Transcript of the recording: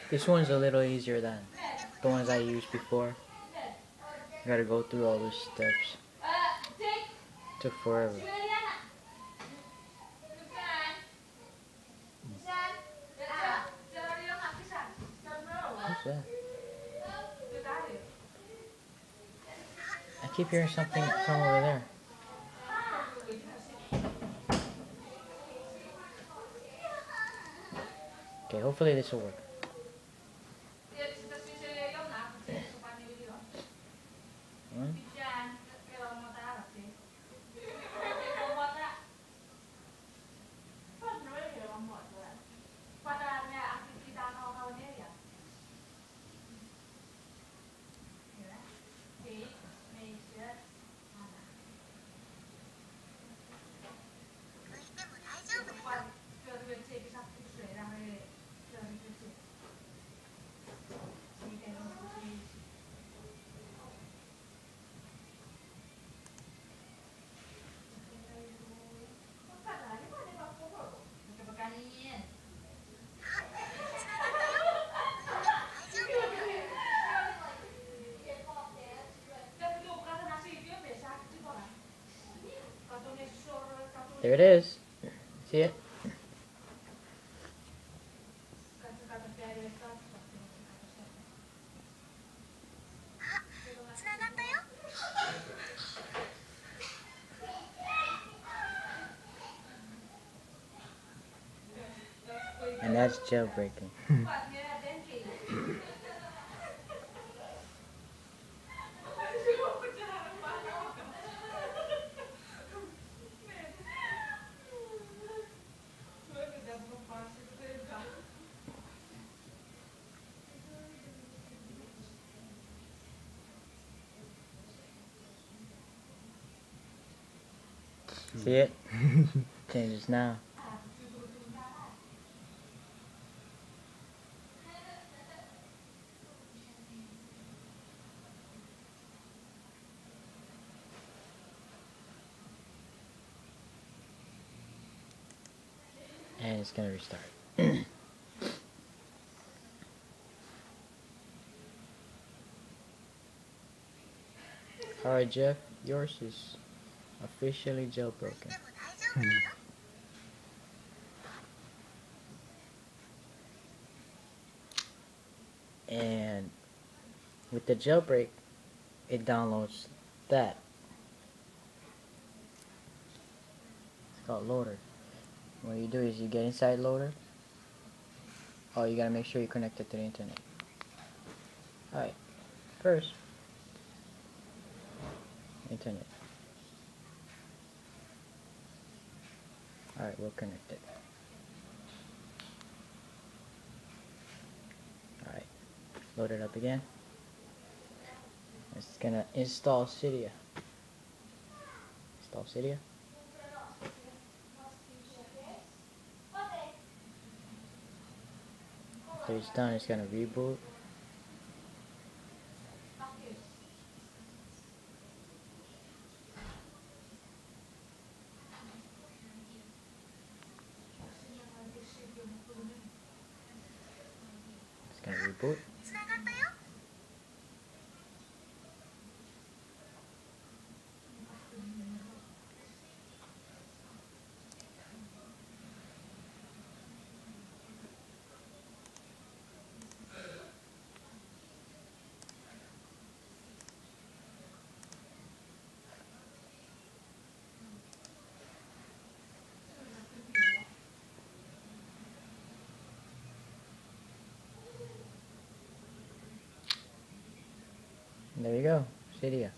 This one's a little easier than the ones I used before. You gotta go through all those steps. Took forever. What's that? I keep hearing something from over there. Okay, hopefully this will work. One. There it is. See it? And that's jailbreaking. See it? Changes now. And it's gonna restart. Alright, Jeff, yours is officially jailbroken. And with the jailbreak, it downloads that. It's called Loader. What you do is you get inside Loader. Oh, you gotta make sure you're connected to the internet. Alright, first, internet. Alright, we're connected. Alright, load it up again. It's gonna install Cydia. Install Cydia. After it's done, it's gonna reboot. It's gonna reboot. And there you go, Cydia.